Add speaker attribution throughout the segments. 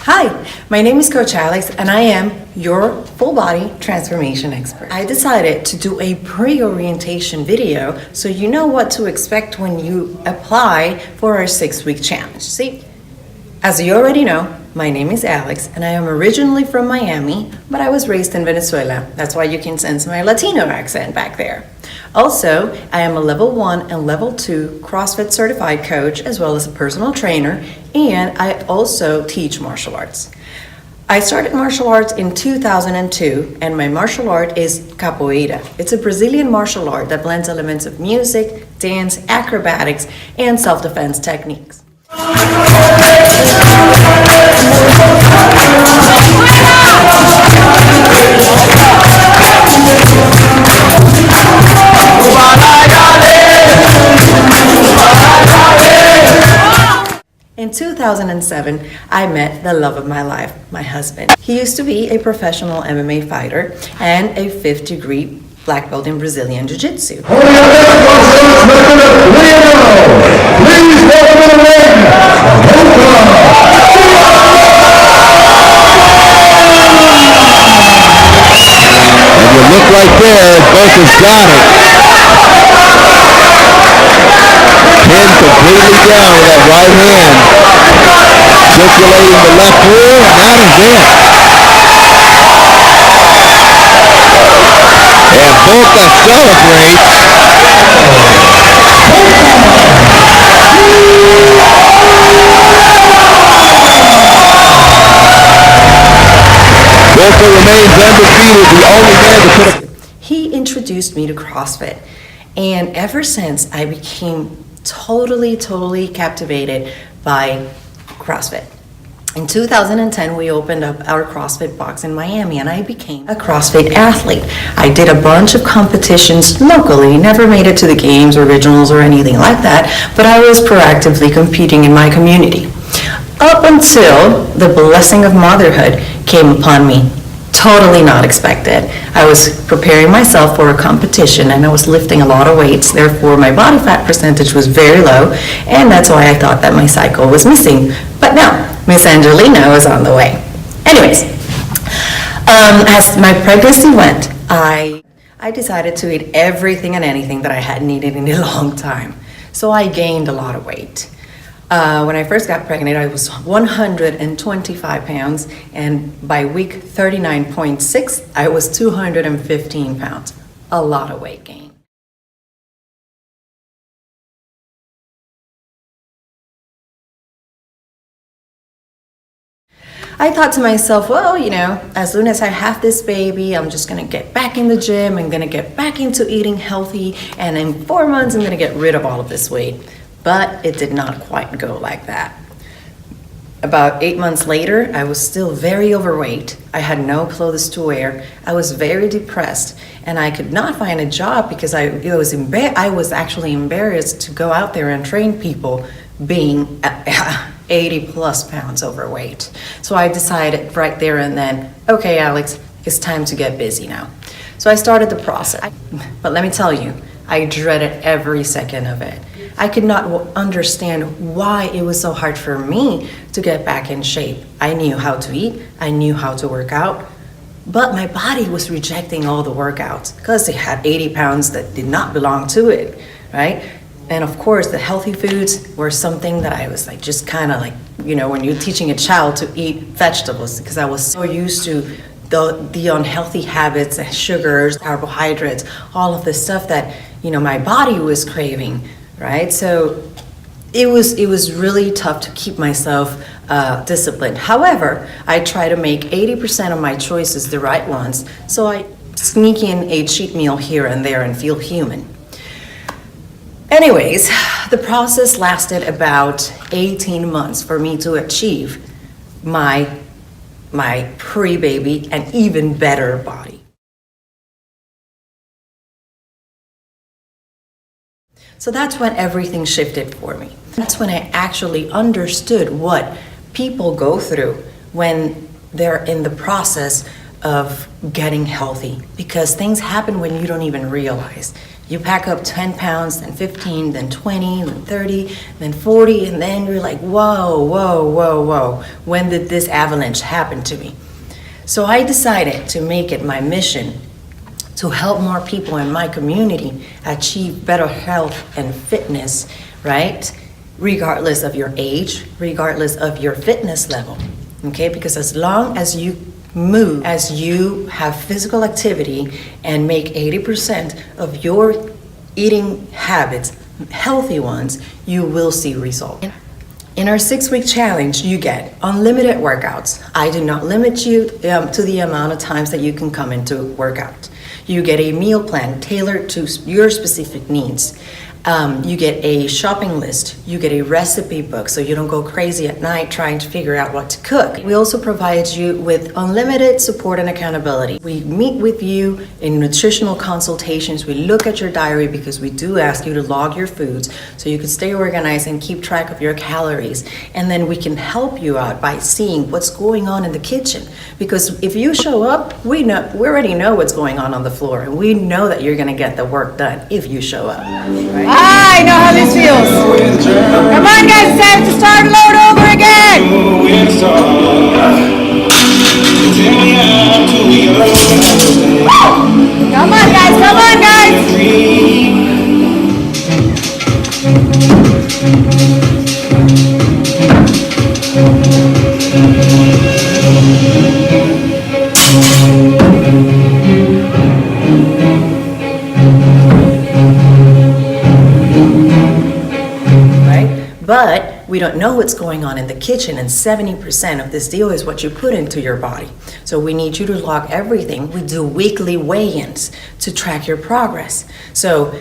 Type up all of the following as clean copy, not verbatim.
Speaker 1: Hi, my name is Coach Alex and I am your full body transformation expert. I decided to do a pre-orientation video so you know what to expect when you apply for our 6-week challenge. See, as you already know, my name is Alex and I am originally from Miami, but I was raised in Venezuela. That's why you can sense my Latino accent back there. Also, I am a level 1 and level 2 CrossFit certified coach as well as a personal trainer, and I also teach martial arts. I started martial arts in 2002 and my martial art is capoeira. It's a Brazilian martial art that blends elements of music, dance, acrobatics, and self-defense techniques. In 2007, I met the love of my life, my husband. He used to be a professional MMA fighter and a 5th degree black belt in Brazilian Jiu-Jitsu.
Speaker 2: Please welcome to the ring, and you look right there, both has got it. Pinned completely down with that right hand. Circulating the left through, and that is it. And Boca celebrates. Boca remains undefeated, the only man to put a...
Speaker 1: He introduced me to CrossFit, and ever since I became totally captivated by CrossFit. In 2010, we opened up our CrossFit box in Miami and I became a CrossFit athlete. I did a bunch of competitions locally, never made it to the games or regionals or anything like that, but I was proactively competing in my community. Up until the blessing of motherhood came upon me. Totally not expected. I was preparing myself for a competition and I was lifting a lot of weights, therefore my body fat percentage was very low, and that's why I thought that my cycle was missing. But no, Miss Angelina was on the way. Anyways, as my pregnancy went, I decided to eat everything and anything that I hadn't eaten in a long time. So I gained a lot of weight. When I first got pregnant, I was 125 pounds, and by week 39.6, I was 215 pounds. A lot of weight gain. I thought to myself, well, you know, as soon as I have this baby, I'm just gonna get back in the gym, I'm gonna get back into eating healthy, and in 4 months, I'm gonna get rid of all of this weight. But it did not quite go like that. About 8 months later, I was still very overweight. I had no clothes to wear. I was very depressed, and I could not find a job because I was actually embarrassed to go out there and train people being 80 plus pounds overweight. So I decided right there and then, okay, Alex, it's time to get busy now. So I started the process. But let me tell you, I dreaded every second of it. I could not understand why it was so hard for me to get back in shape. I knew how to eat, I knew how to work out, but my body was rejecting all the workouts because it had 80 pounds that did not belong to it, right? And of course, the healthy foods were something that I was like, just kind of like, you know, when you're teaching a child to eat vegetables, because I was so used to the unhealthy habits, the sugars, carbohydrates, all of the stuff that, you know, my body was craving. Right, so it was really tough to keep myself disciplined. However, I try to make 80% of my choices the right ones, so I sneak in a cheat meal here and there and feel human. Anyways, the process lasted about 18 months for me to achieve my pre-baby and even better body. So that's when everything shifted for me. That's when I actually understood what people go through when they're in the process of getting healthy, because things happen when you don't even realize. You pack up 10 pounds, then 15, then 20, then 30, then 40, and then you're like, whoa, whoa, whoa, whoa. When did this avalanche happen to me? So I decided to make it my mission to help more people in my community achieve better health and fitness, right? Regardless of your age, regardless of your fitness level, okay? Because as long as you move, as you have physical activity and make 80% of your eating habits healthy ones, you will see results. In our 6-week challenge, you get unlimited workouts. I do not limit you to the amount of times that you can come into workout. You get a meal plan tailored to your specific needs. You get a shopping list, you get a recipe book so you don't go crazy at night trying to figure out what to cook. We also provide you with unlimited support and accountability. We meet with you in nutritional consultations. We look at your diary because we do ask you to log your foods so you can stay organized and keep track of your calories. And then we can help you out by seeing what's going on in the kitchen. Because if you show up, we already know what's going on the floor, and we know that you're gonna get the work done if you show up, right?
Speaker 3: I know how this feels. Come on, guys, it's time to start load over again. Come on, guys, come on, guys.
Speaker 1: But we don't know what's going on in the kitchen, and 70% of this deal is what you put into your body. So we need you to log everything. We do weekly weigh-ins to track your progress. So,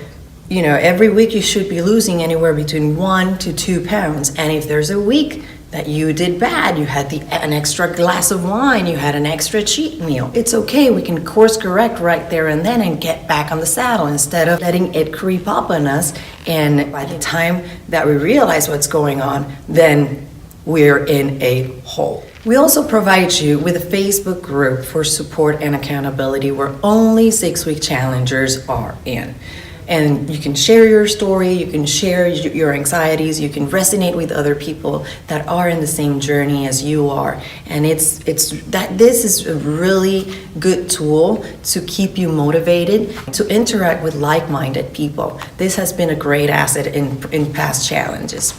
Speaker 1: every week you should be losing anywhere between 1 to 2 pounds. And if there's a week that you did bad, you had an extra glass of wine, you had an extra cheat meal, it's okay. We can course correct right there and then and get back on the saddle instead of letting it creep up on us. And by the time that we realize what's going on, then we're in a hole. We also provide you with a Facebook group for support and accountability where only 6-week challengers are in. And you can share your story, you can share your anxieties, you can resonate with other people that are in the same journey as you are. And this is a really good tool to keep you motivated to interact with like-minded people. This has been a great asset in past challenges.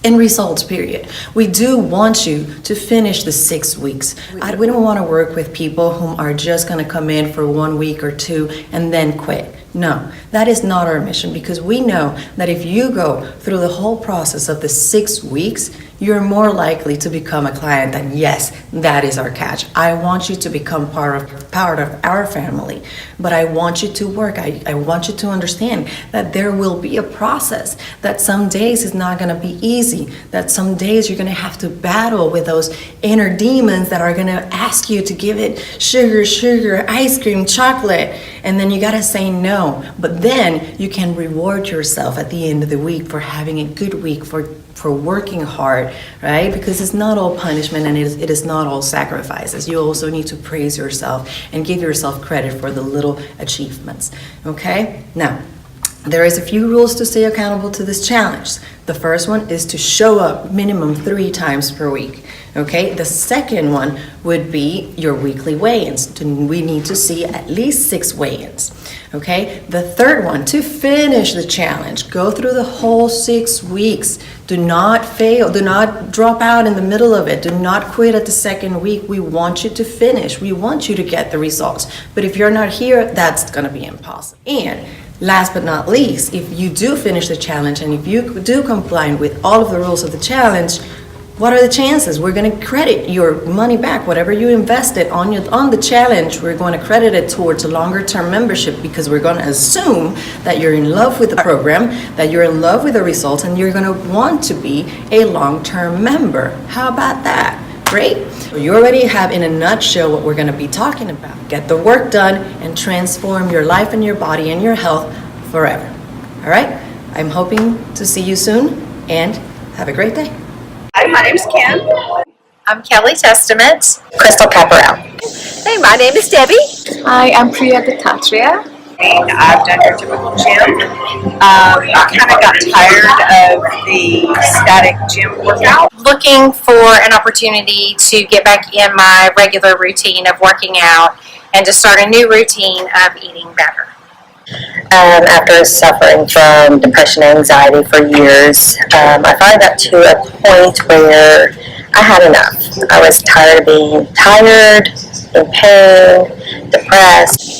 Speaker 1: In results period, we do want you to finish the 6 weeks. We don't want to work with people who are just going to come in for 1 week or 2 and then quit. No, that is not our mission, because we know that if you go through the whole process of the 6 weeks, you're more likely to become a client. And yes, that is our catch. I want you to become part of our family, but I want you to work. I want you to understand that there will be a process, that some days is not going to be easy, that some days you're going to have to battle with those inner demons that are going to ask you to give it sugar, ice cream, chocolate, and then you got to say no. But then you can reward yourself at the end of the week for having a good week, for working hard, right? Because it's not all punishment and it is not all sacrifices. You also need to praise yourself and give yourself credit for the little achievements, okay? Now, there is a few rules to stay accountable to this challenge. The first one is to show up minimum 3 times per week. Okay, the second one would be your weekly weigh-ins. We need to see at least 6 weigh-ins. Okay, the third one, to finish the challenge, go through the whole 6 weeks. Do not fail, do not drop out in the middle of it, do not quit at the second week. We want you to finish, we want you to get the results. But if you're not here, that's gonna be impossible. And last but not least, if you do finish the challenge and if you do comply with all of the rules of the challenge, what are the chances? We're going to credit your money back. Whatever you invested on the challenge, we're going to credit it towards a longer term membership, because we're going to assume that you're in love with the program, that you're in love with the results, and you're going to want to be a long-term member. How about that? Great. So you already have in a nutshell what we're going to be talking about. Get the work done and transform your life and your body and your health forever. All right? I'm hoping to see you soon, and have a great day.
Speaker 4: Hi, my name's Kim.
Speaker 5: I'm Kelly Testament. Crystal Pepperell.
Speaker 4: Hey, my name is Debbie.
Speaker 6: Hi, I'm Priya Dattatreya.
Speaker 4: I've done your typical gym. I kind of got tired of the static gym workout.
Speaker 5: Looking for an opportunity to get back in my regular routine of working out and to start a new routine of eating better.
Speaker 6: After suffering from depression and anxiety for years, I finally got to a point where I had enough. I was tired of being tired, in pain, depressed.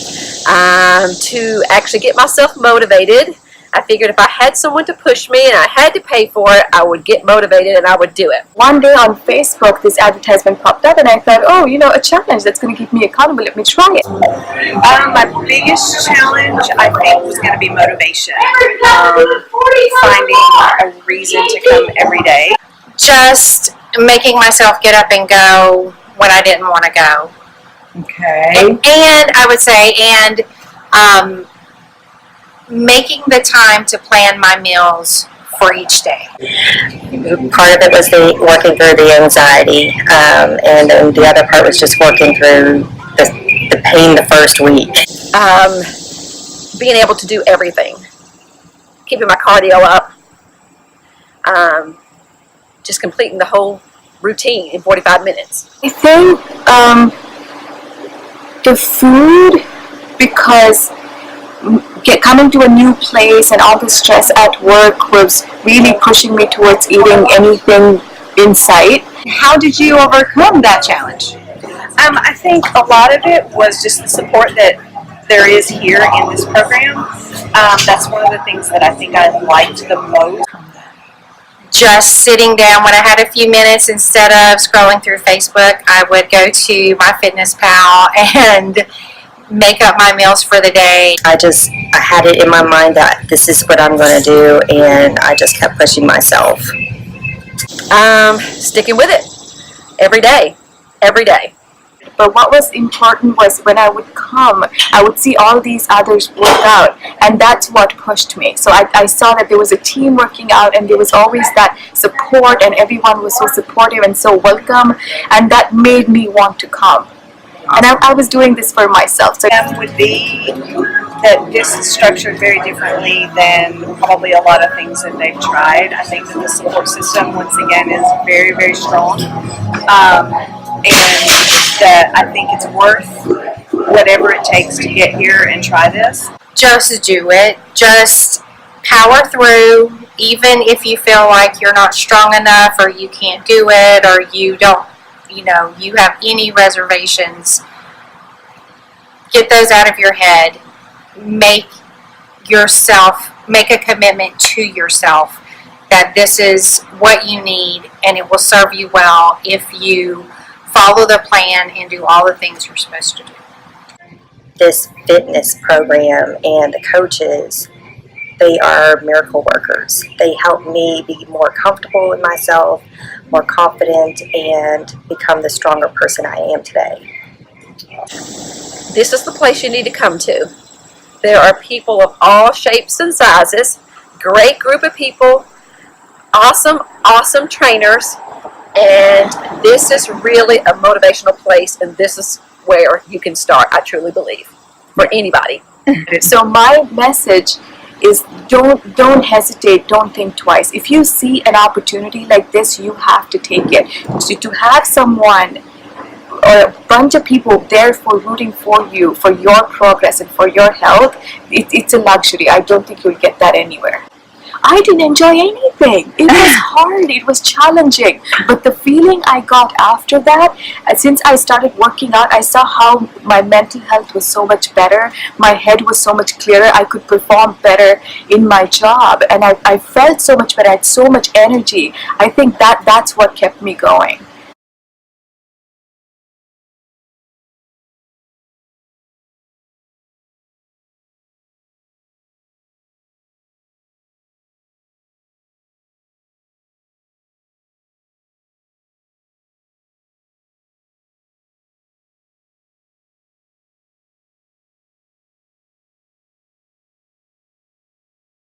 Speaker 7: To actually get myself motivated, I figured if I had someone to push me and I had to pay for it, I would get motivated and I would do it.
Speaker 8: One day on Facebook, this advertisement popped up and I thought, oh, a challenge that's going to keep me accountable. Let me try it.
Speaker 4: My biggest challenge, I think, was going to be motivation. Finding a reason to come every day.
Speaker 5: Just making myself get up and go when I didn't want to go.
Speaker 4: Okay.
Speaker 5: And I would say, making the time to plan my meals for each day.
Speaker 6: Part of it was working through the anxiety, and then the other part was just working through the pain the first week.
Speaker 7: Being able to do everything. Keeping my cardio up. Just completing the whole routine in 45 minutes.
Speaker 8: I think the food, because coming to a new place and all the stress at work was really pushing me towards eating anything in sight.
Speaker 3: How did you overcome that challenge?
Speaker 4: I think a lot of it was just the support that there is here in this program. That's one of the things that I think I liked the most.
Speaker 5: Just sitting down when I had a few minutes, instead of scrolling through Facebook, I would go to MyFitnessPal and make up my meals for the day.
Speaker 6: I had it in my mind that this is what I'm going to do, and I just kept pushing myself.
Speaker 7: Sticking with it every day.
Speaker 8: But what was important was when I would come, I would see all these others work out, and that's what pushed me. So I saw that there was a team working out, and there was always that support, and everyone was so supportive and so welcome, and that made me want to come. And I was doing this for myself. So
Speaker 4: Would be that this is structured very differently than probably a lot of things that they've tried. I think that the support system, once again, is very, very strong. And that I think it's worth whatever it takes to get here and try this.
Speaker 5: Just do it. Just power through, even if you feel like you're not strong enough or you can't do it or you don't, you have any reservations. Get those out of your head. Make a commitment to yourself that this is what you need and it will serve you well if you follow the plan and do all the things you're supposed to do.
Speaker 6: This fitness program and the coaches, they are miracle workers. They help me be more comfortable in myself, more confident, and become the stronger person I am today.
Speaker 7: This is the place you need to come to. There are people of all shapes and sizes, great group of people, awesome trainers, and this is really a motivational place, and this is where you can start, I truly believe, for anybody.
Speaker 8: So my message is don't hesitate, don't think twice. If you see an opportunity like this, you have to take it. So to have someone or a bunch of people there for rooting for you, for your progress and for your health, it's a luxury. I don't think you'll get that anywhere. I didn't enjoy anything. It was hard, it was challenging. But the feeling I got after that, since I started working out, I saw how my mental health was so much better. My head was so much clearer. I could perform better in my job. And I felt so much better. I had so much energy. I think that's what kept me going.